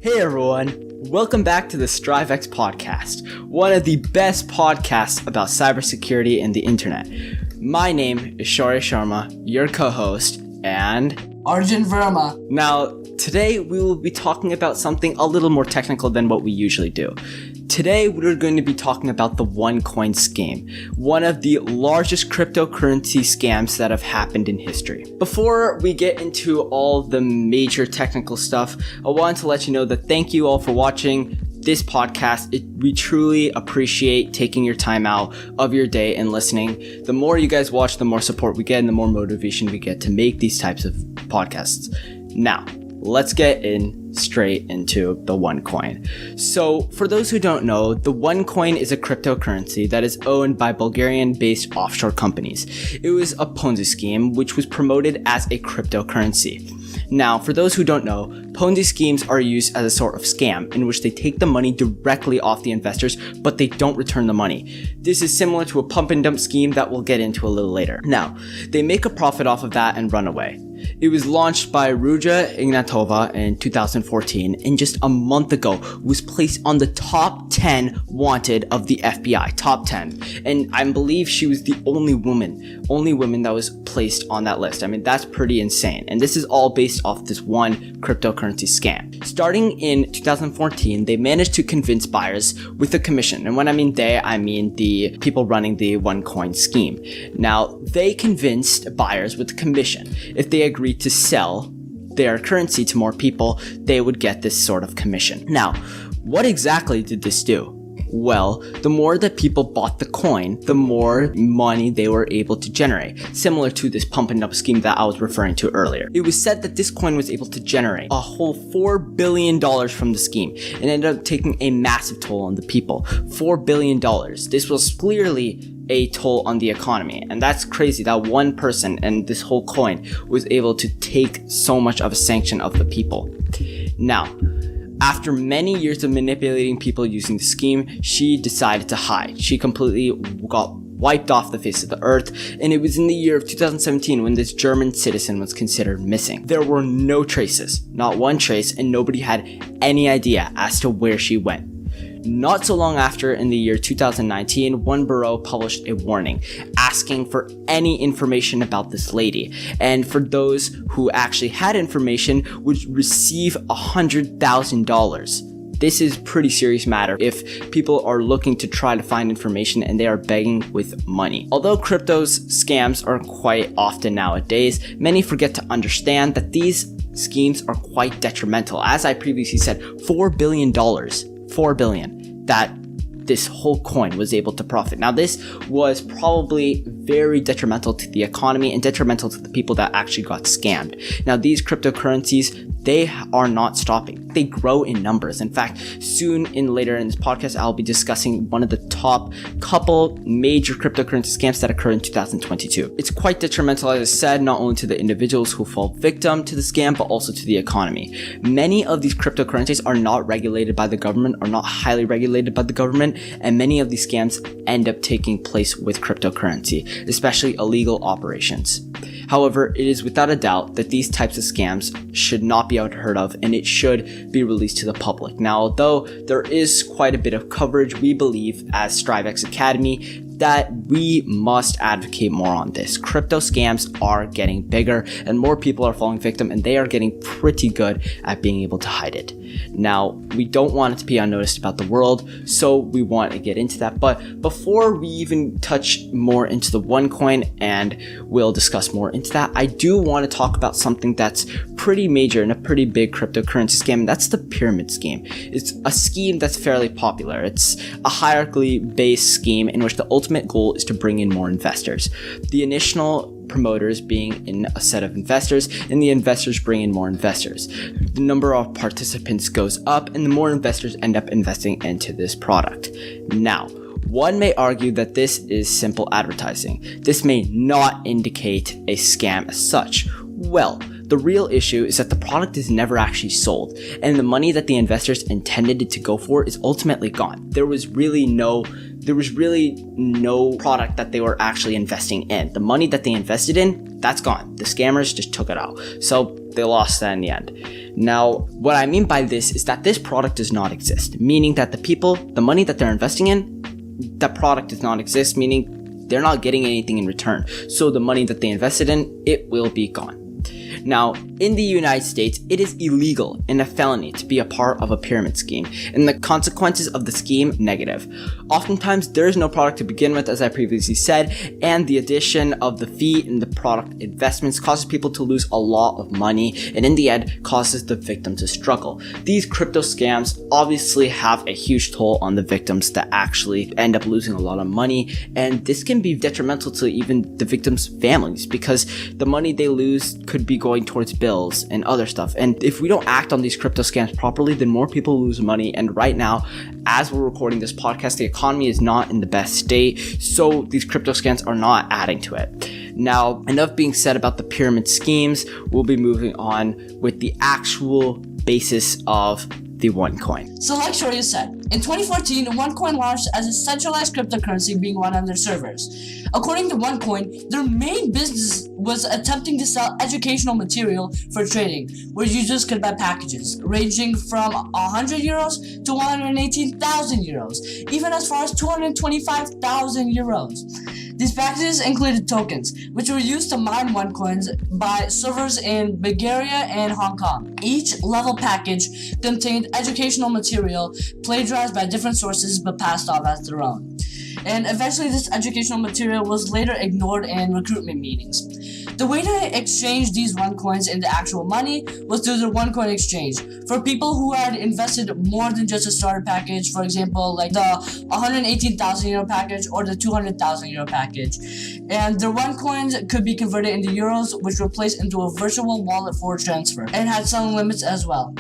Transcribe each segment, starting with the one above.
Hey everyone, welcome back to the StriveX Podcast, one of the best podcasts about cybersecurity and the internet. My name is Sharma, your co-host, and Arjun Verma. Now, today we will be talking about something a little more technical than what we usually do. Today, we're going to be talking about the OneCoin scam, one of the largest cryptocurrency scams that have happened in history. Before we get into all the major technical stuff, I wanted to let you know that thank you all for watching this podcast. We truly appreciate taking your time out of your day and listening. The more you guys watch, the more support we get and the more motivation we get to make these types of podcasts. Now, let's get straight into the OneCoin. So for those who don't know, the OneCoin is a cryptocurrency that is owned by Bulgarian-based offshore companies. It was a Ponzi scheme which was promoted as a cryptocurrency. Now, for those who don't know, Ponzi schemes are used as a sort of scam in which they take the money directly off the investors, but they don't return the money. This is similar to a pump and dump scheme that we'll get into a little later. Now, they make a profit off of that and run away. It was launched by Ruja Ignatova in 2014, and just a month ago was placed on the top 10 wanted of the FBI, top 10. And I believe she was the only woman that was placed on that list. I mean, that's pretty insane. And this is all based off this one cryptocurrency scam. Starting in 2014, they managed to convince buyers with a commission. And when I mean they, I mean the people running the OneCoin scheme. Now, they convinced buyers with a commission. If they agreed to sell their currency to more people, they would get this sort of commission. Now, what exactly did this do? Well, the more that people bought the coin, the more money they were able to generate, similar to this pump and dump scheme that I was referring to earlier. It was said that this coin was able to generate a whole $4 billion from the scheme and ended up taking a massive toll on the people. $4 billion. This was clearly a toll on the economy, and that's crazy that one person and this whole coin was able to take so much of a sanction of the people. Now, after many years of manipulating people using the scheme, she decided to hide. She completely got wiped off the face of the earth, and it was in the year of 2017 when this German citizen was considered missing. There were no traces, not one trace, and nobody had any idea as to where she went. Not so long after, in the year 2019, one bureau published a warning asking for any information about this lady. And for those who actually had information, would receive $100,000. This is a pretty serious matter if people are looking to try to find information and they are begging with money. Although crypto's scams are quite often nowadays, many forget to understand that these schemes are quite detrimental. As I previously said, $4 billion that this whole coin was able to profit. Now, this was probably very detrimental to the economy and detrimental to the people that actually got scammed. Now, these cryptocurrencies, they are not stopping. They grow in numbers. In fact, later in this podcast, I'll be discussing one of the top couple major cryptocurrency scams that occurred in 2022. It's quite detrimental, as I said, not only to the individuals who fall victim to the scam, but also to the economy. Many of these cryptocurrencies are not regulated by the government or not highly regulated by the government, and many of these scams end up taking place with cryptocurrency, especially illegal operations. However, it is without a doubt that these types of scams should not be unheard of, and it should be released to the public. Now, although there is quite a bit of coverage, we believe as StriveX Academy that we must advocate more on this. Crypto scams are getting bigger and more people are falling victim, and they are getting pretty good at being able to hide it. Now, we don't want it to be unnoticed about the world, so we want to get into that. But before we even touch more into the OneCoin, and we'll discuss more into that, I do want to talk about something that's pretty major and a pretty big cryptocurrency scam, and that's the pyramid scheme. It's a scheme that's fairly popular. It's a hierarchically based scheme in which the ultimate goal is to bring in more investors. The initial promoters being in a set of investors, and the investors bring in more investors. The number of participants goes up, and the more investors end up investing into this product. Now, one may argue that this is simple advertising. This may not indicate a scam as such. Well, the real issue is that the product is never actually sold, and the money that the investors intended it to go for is ultimately gone. There was really no product that they were actually investing in. The money that they invested in, that's gone. The scammers just took it out. So they lost that in the end. Now, what I mean by this is that this product does not exist, meaning that the money that they're investing in, that product does not exist, meaning they're not getting anything in return. So the money that they invested in, it will be gone. Now, in the United States, it is illegal and a felony to be a part of a pyramid scheme, and the consequences of the scheme, negative. Oftentimes, there is no product to begin with, as I previously said, and the addition of the fee in the product investments causes people to lose a lot of money, and in the end, causes the victim to struggle. These crypto scams obviously have a huge toll on the victims that actually end up losing a lot of money, and this can be detrimental to even the victims' families, because the money they lose could be going towards bills and other stuff. And if we don't act on these crypto scams properly, then more people lose money. And right now, as we're recording this podcast, the economy is not in the best state, so these crypto scams are not adding to it. Now, enough being said about the pyramid schemes. We'll be moving on with the actual basis of the OneCoin. So like Shaurya said, in 2014, OneCoin launched as a centralized cryptocurrency being run on their servers. According to OneCoin, their main business was attempting to sell educational material for trading, where users could buy packages ranging from 100 euros to 118,000 euros, even as far as 225,000 euros. These packages included tokens, which were used to mine OneCoins by servers in Bulgaria and Hong Kong. Each level package contained educational material plagiarized by different sources but passed off as their own. And eventually this educational material was later ignored in recruitment meetings. The way to exchange these OneCoins into actual money was through the OneCoin exchange. For people who had invested more than just a starter package, for example, like the 118,000 euro package or the 200,000 euro package. And their OneCoins could be converted into euros, which were placed into a virtual wallet for transfer, and had some limits as well.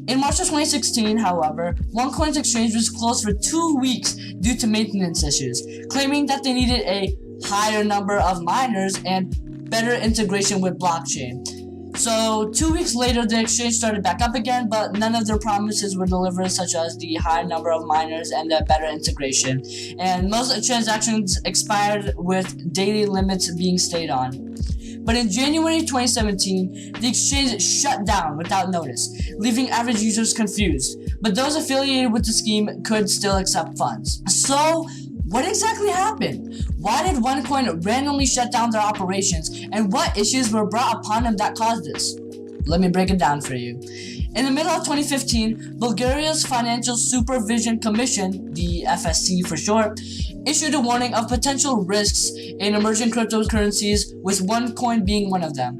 In March of 2016, however, OneCoin's exchange was closed for 2 weeks due to maintenance issues, claiming that they needed a higher number of miners and better integration with blockchain. So 2 weeks later, the exchange started back up again, but none of their promises were delivered, such as the high number of miners and the better integration. And most transactions expired with daily limits being stayed on. But in January 2017, the exchange shut down without notice, leaving average users confused. But those affiliated with the scheme could still accept funds. So, what exactly happened? Why did OneCoin randomly shut down their operations, and what issues were brought upon them that caused this? Let me break it down for you. In the middle of 2015, Bulgaria's Financial Supervision Commission, the FSC for short, issued a warning of potential risks in emerging cryptocurrencies, with OneCoin being one of them.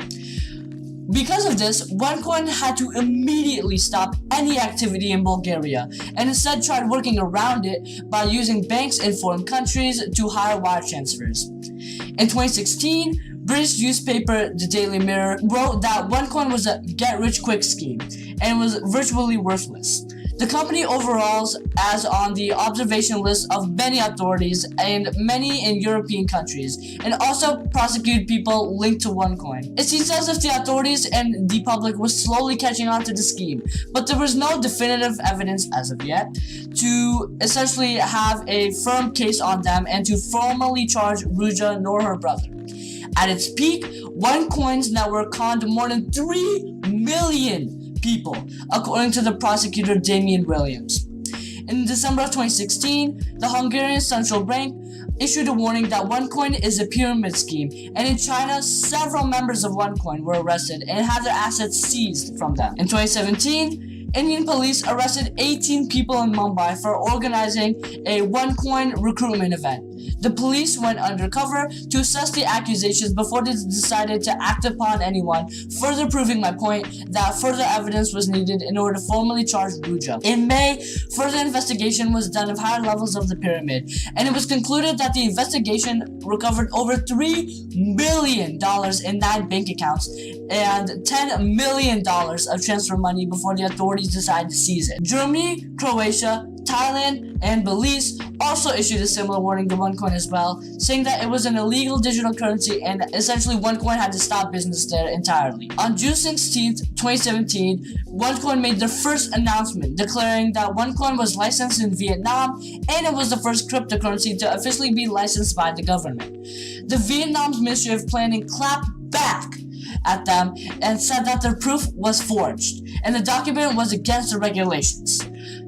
Because of this, OneCoin had to immediately stop any activity in Bulgaria, and instead tried working around it by using banks in foreign countries to hire wire transfers. In 2016, British newspaper The Daily Mirror wrote that OneCoin was a get-rich-quick scheme and was virtually worthless. The company overalls as on the observation list of many authorities and many in European countries, and also prosecuted people linked to OneCoin. It seems as if the authorities and the public was slowly catching on to the scheme, but there was no definitive evidence as of yet to essentially have a firm case on them and to formally charge Ruja nor her brother. At its peak, OneCoin's network conned more than 3 million people, according to the prosecutor Damian Williams. In December of 2016, the Hungarian Central Bank issued a warning that OneCoin is a pyramid scheme, and in China, several members of OneCoin were arrested and had their assets seized from them. In 2017, Indian police arrested 18 people in Mumbai for organizing a OneCoin recruitment event. The police went undercover to assess the accusations before they decided to act upon anyone, further proving my point that further evidence was needed in order to formally charge Ruja. In May, further investigation was done of higher levels of the pyramid, and it was concluded that the investigation recovered over $3 million in 9 bank accounts and $10 million of transfer money before the authorities decided to seize it. Germany, Croatia, Thailand, and Belize also issued a similar warning to OneCoin as well, saying that it was an illegal digital currency and essentially OneCoin had to stop business there entirely. On June 16th, 2017, OneCoin made their first announcement declaring that OneCoin was licensed in Vietnam and it was the first cryptocurrency to officially be licensed by the government. The Vietnam's Ministry of Planning clapped back at them and said that their proof was forged and the document was against the regulations.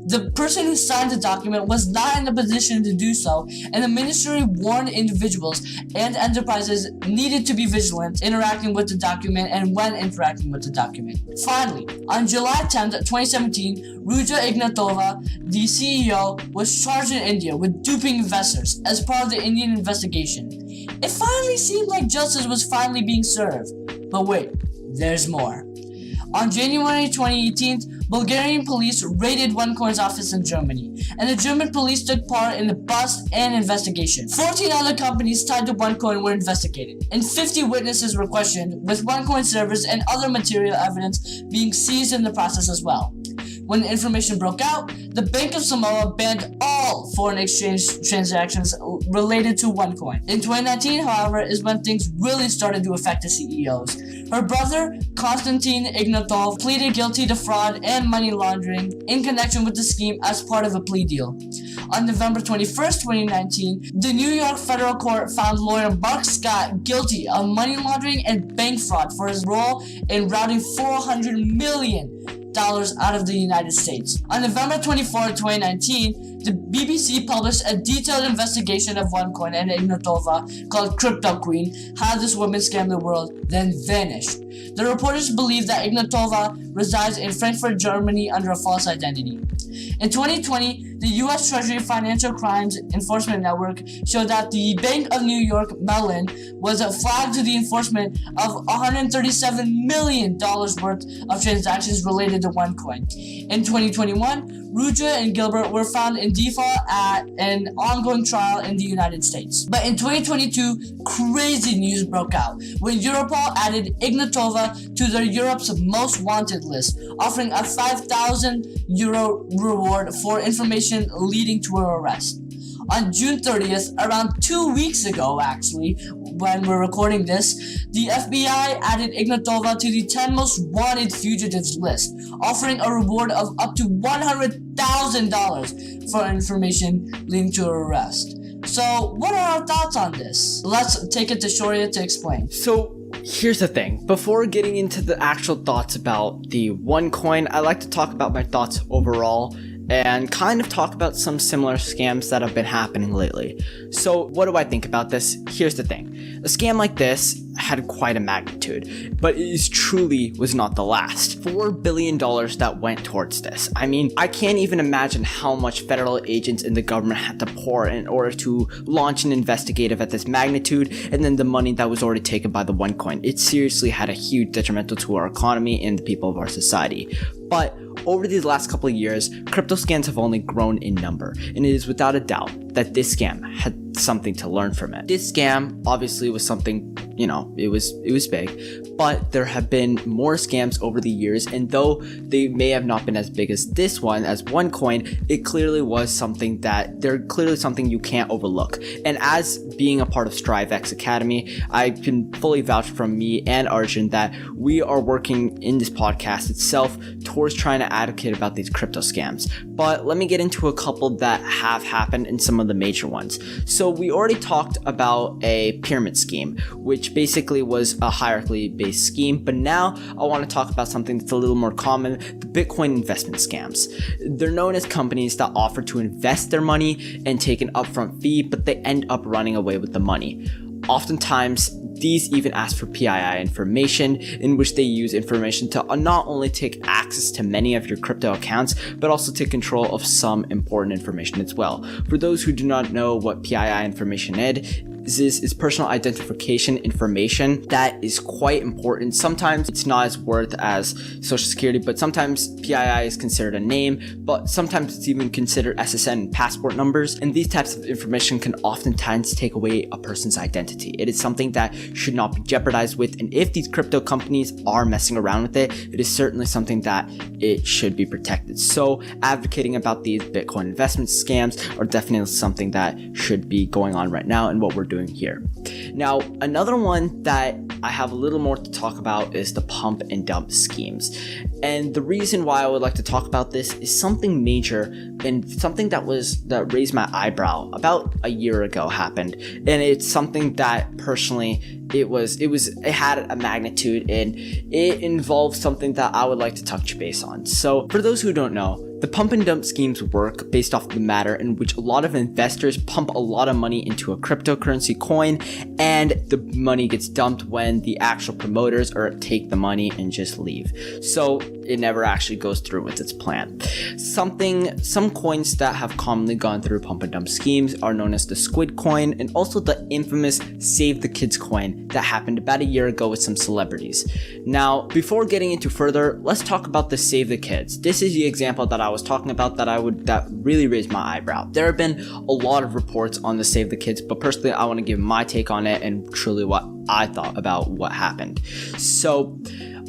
The person who signed the document was not in a position to do so, and the ministry warned individuals and enterprises needed to be vigilant interacting with the document and when interacting with the document. Finally, on July 10th, 2017, Ruja Ignatova, the CEO, was charged in India with duping investors as part of the Indian investigation. It finally seemed like justice was finally being served. But wait, there's more. On January 2018, Bulgarian police raided OneCoin's office in Germany, and the German police took part in the bust and investigation. 14 other companies tied to OneCoin were investigated, and 50 witnesses were questioned, with OneCoin servers and other material evidence being seized in the process as well. When the information broke out, the Bank of Samoa banned all foreign exchange transactions related to OneCoin. In 2019, however, is when things really started to affect the CEOs. Her brother, Konstantin Ignatov, pleaded guilty to fraud and money laundering in connection with the scheme as part of a plea deal. On November 21st, 2019, the New York federal court found lawyer Mark Scott guilty of money laundering and bank fraud for his role in routing $400 million out of the United States. On November 24, 2019, the BBC published a detailed investigation of OneCoin and Ignatova called Crypto Queen: How This Woman Scammed the World, Then Vanished. The reporters believe that Ignatova resides in Frankfurt, Germany under a false identity. In 2020, the U.S. Treasury Financial Crimes Enforcement Network showed that the Bank of New York Mellon was flagged to the enforcement of $137 million worth of transactions related to OneCoin. In 2021, Ruja and Gilbert were found in default at an ongoing trial in the United States. But in 2022, crazy news broke out when Europol added Ignatova to their Europe's most wanted list, offering a €5,000 reward for information leading to her arrest. On June 30th, around 2 weeks ago actually, when we're recording this, the FBI added Ignatova to the 10 most wanted fugitives list, offering a reward of up to $100,000 for information leading to her arrest. So, what are our thoughts on this? Let's take it to Shaurya to explain. So, here's the thing. Before getting into the actual thoughts about the OneCoin, I like to talk about my thoughts overall and kind of talk about some similar scams that have been happening lately. So what do I think about this? Here's the thing. A scam like this had quite a magnitude, but it truly was not the last. $4 billion that went towards this. I mean, I can't even imagine how much federal agents in the government had to pour in order to launch an investigative at this magnitude, and then the money that was already taken by the OneCoin. It seriously had a huge detrimental to our economy and the people of our society. But over these last couple of years, crypto scams have only grown in number, and it is without a doubt that this scam had something to learn from it. This scam obviously was something, it was big, but there have been more scams over the years, and though they may have not been as big as this one, as OneCoin, it clearly was something that they're clearly something you can't overlook. And as being a part of StriveX Academy, I can fully vouch from me and Arjun that we are working in this podcast itself towards trying to advocate about these crypto scams. But let me get into a couple that have happened and some of the major ones. So we already talked about a pyramid scheme, which basically was a hierarchy based scheme, but now I want to talk about something that's a little more common: the Bitcoin investment scams. They're known as companies that offer to invest their money and take an upfront fee, but they end up running away with the money. Oftentimes, these even ask for PII information, in which they use information to not only take access to many of your crypto accounts, but also take control of some important information as well. For those who do not know what PII information is personal identification information that is quite important. Sometimes it's not as worth as social security, but sometimes PII is considered a name, but sometimes it's even considered SSN and passport numbers. And these types of information can oftentimes take away a person's identity. It is something that should not be jeopardized with. And if these crypto companies are messing around with it, it is certainly something that it should be protected. So advocating about these Bitcoin investment scams are definitely something that should be going on right now and what we're doing here. Now, another one that I have a little more to talk about is the pump and dump schemes. And the reason why I would like to talk about this is something major and something that raised my eyebrow about a year ago happened. And it's something that personally it had a magnitude, and it involved something that I would like to touch base on. So for those who don't know, the pump and dump schemes work based off the matter in which a lot of investors pump a lot of money into a cryptocurrency coin, and the money gets dumped when the actual promoters take the money and just leave. So it never actually goes through with its plan. Some coins that have commonly gone through pump and dump schemes are known as the Squid coin, and also the infamous Save the Kids coin that happened about a year ago with some celebrities. Now, before getting into further, let's talk about the Save the Kids. This is the example that I was talking about that really raised my eyebrow. There have been a lot of reports on the Save the Kids, but personally I want to give my take on it and truly what I thought about what happened. So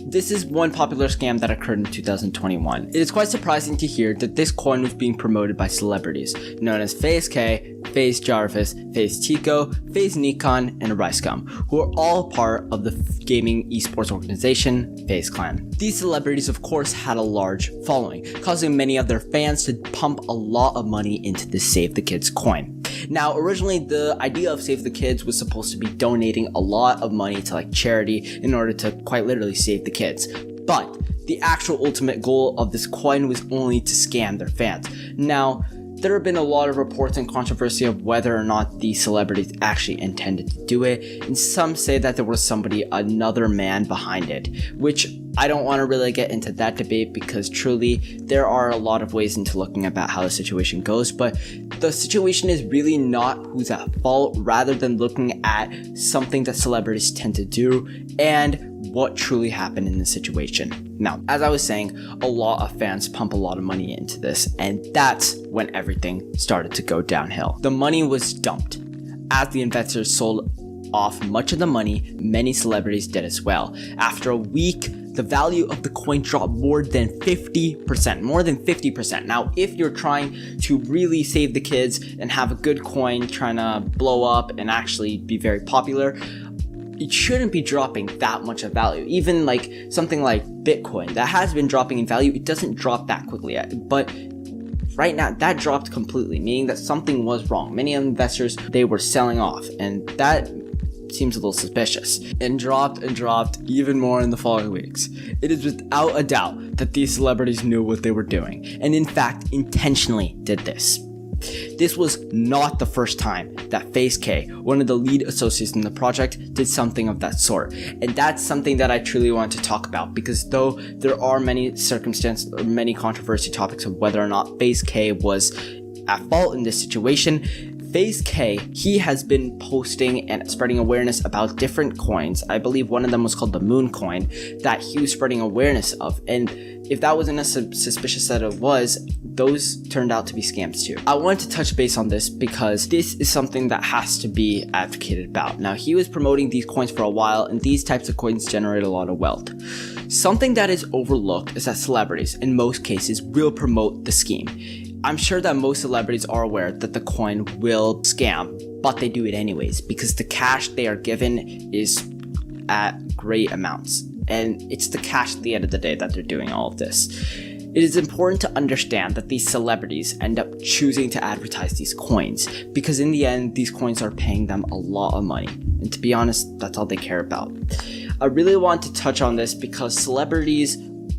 this is one popular scam that occurred in 2021. It is quite surprising to hear that this coin was being promoted by celebrities known as FaZe K, FaZe Jarvis, FaZe Tico, FaZe Nikon, and Ricegum, who are all part of the gaming esports organization FaZe Clan. These celebrities of course had a large following, causing many of their fans to pump a lot of money into the Save the Kids coin. Now, originally the idea of Save the Kids was supposed to be donating a lot of money to like charity in order to quite literally save the kids. But the actual ultimate goal of this coin was only to scam their fans. Now, there have been a lot of reports and controversy of whether or not the celebrities actually intended to do it, and some say that there was another man behind it, which I don't want to really get into that debate because truly there are a lot of ways into looking about how the situation goes, but the situation is really not who's at fault rather than looking at something that celebrities tend to do and what truly happened in the situation. Now, as I was saying, a lot of fans pump a lot of money into this, and that's when everything started to go downhill. The money was dumped. As the investors sold off much of the money, many celebrities did as well. After a week, the value of the coin dropped more than 50%. Now, if you're trying to really save the kids and have a good coin trying to blow up and actually be very popular, it shouldn't be dropping that much of value. Even like something like Bitcoin that has been dropping in value, it doesn't drop that quickly yet. But right now that dropped completely, meaning that something was wrong. Many investors, they were selling off, and that seems a little suspicious, and dropped even more in the following weeks. It is without a doubt that these celebrities knew what they were doing, and in fact intentionally did this. This was not the first time that FaZe K, one of the lead associates in the project, did something of that sort. And that's something that I truly want to talk about, because though there are many circumstances or many controversy topics of whether or not FaZe K was at fault in this situation, FaZe K, he has been posting and spreading awareness about different coins. I believe one of them was called the Moon coin that he was spreading awareness of. And if that wasn't as suspicious as it was, those turned out to be scams too. I wanted to touch base on this because this is something that has to be advocated about. Now, he was promoting these coins for a while, and these types of coins generate a lot of wealth. Something that is overlooked is that celebrities, in most cases, will promote the scheme. I'm sure that most celebrities are aware that the coin will scam, but they do it anyways because the cash they are given is at great amounts. And it's the cash at the end of the day that they're doing all of this. It is important to understand that these celebrities end up choosing to advertise these coins because in the end, these coins are paying them a lot of money. And to be honest, that's all they care about. I really want to touch on this because celebrities,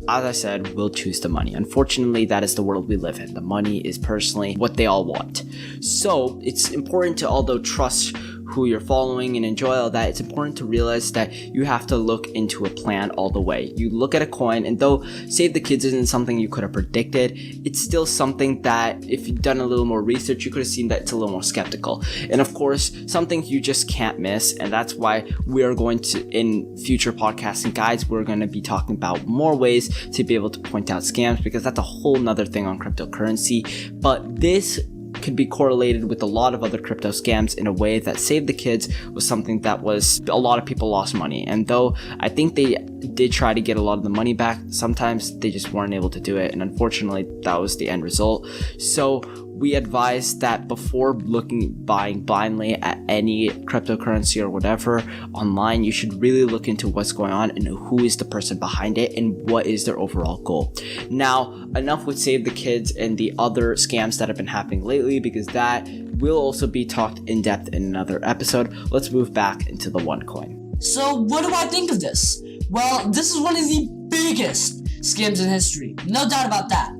as I said, will choose the money. Unfortunately, that is the world we live in. The money is personally what they all want. So it's important to, although trust who you're following and enjoy all that, it's important to realize that you have to look into a plan all the way. You look at a coin, and though Save the Kids isn't something you could have predicted, it's still something that if you've done a little more research, you could have seen that it's a little more skeptical. And of course, something you just can't miss, and that's why we are going to, in future podcasting guides, we're going to be talking about more ways to be able to point out scams, because that's a whole nother thing on cryptocurrency. But this could be correlated with a lot of other crypto scams in a way that Save the Kids was something that was a lot of people lost money. And though I think they did try to get a lot of the money back, sometimes they just weren't able to do it. And unfortunately, that was the end result. So we advise that before buying blindly at any cryptocurrency or whatever online, you should really look into what's going on and who is the person behind it and what is their overall goal. Now, enough with Save the Kids and the other scams that have been happening lately, because that will also be talked in depth in another episode. Let's move back into the OneCoin. So what do I think of this? Well, this is one of the biggest scams in history. No doubt about that.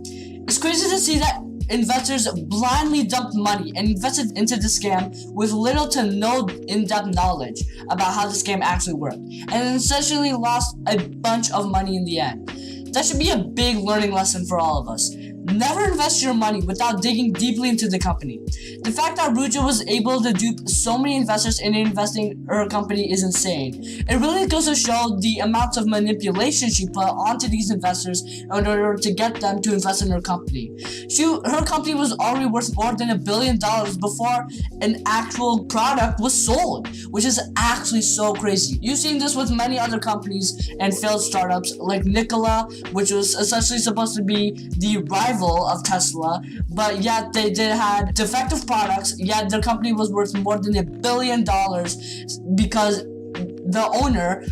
It's crazy to see that investors blindly dumped money and invested into the scam with little to no in-depth knowledge about how the scam actually worked, and essentially lost a bunch of money in the end. That should be a big learning lesson for all of us. Never invest your money without digging deeply into the company. The fact that Ruja was able to dupe so many investors into investing in her company is insane. It really goes to show the amounts of manipulation she put onto these investors in order to get them to invest in her company. Her company was already worth more than $1 billion before an actual product was sold, which is actually so crazy. You've seen this with many other companies and failed startups like Nikola, which was essentially supposed to be the rival of Tesla, but yet they had defective products, yet their company was worth more than $1 billion because the owner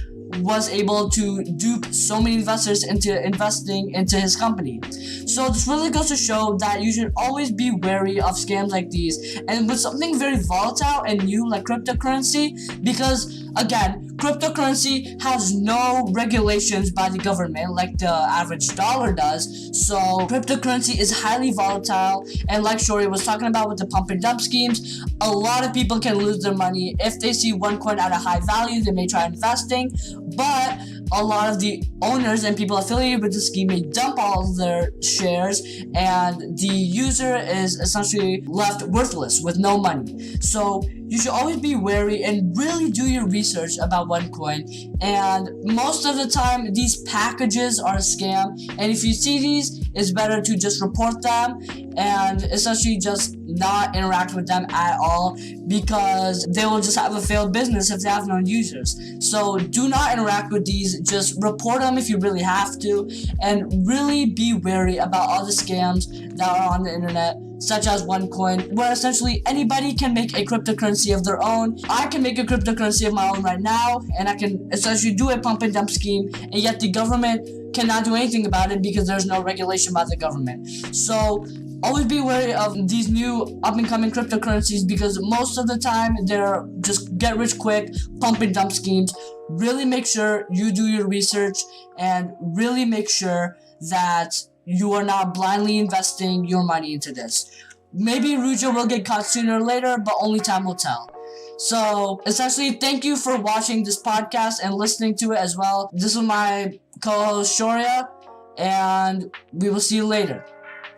was able to dupe so many investors into investing into his company. So this really goes to show that you should always be wary of scams like these, and with something very volatile and new like cryptocurrency, because again, cryptocurrency has no regulations by the government like the average dollar does. So cryptocurrency is highly volatile, and like Shaurya was talking about with the pump and dump schemes, a lot of people can lose their money. If they see one coin at a high value, they may try investing, but a lot of the owners and people affiliated with the scheme may dump all of their shares, and the user is essentially left worthless with no money. So you should always be wary and really do your research about OneCoin. And most of the time, these packages are a scam. And if you see these, it's better to just report them and essentially just not interact with them at all, because they will just have a failed business if they have no users. So do not interact with these. Just report them if you really have to, and really be wary about all the scams that are on the internet, such as OneCoin, where essentially anybody can make a cryptocurrency of their own. I can make a cryptocurrency of my own right now, and I can essentially do a pump and dump scheme, and yet the government cannot do anything about it because there's no regulation by the government. So always be wary of these new up-and-coming cryptocurrencies, because most of the time they're just get-rich-quick pump and dump schemes. Really make sure you do your research, and really make sure that you are not blindly investing your money into this. Maybe Ruja will get caught sooner or later, but only time will tell. So essentially, thank you for watching this podcast and listening to it as well. This is my co-host Shaurya, and we will see you later.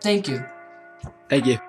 Thank you. Thank you.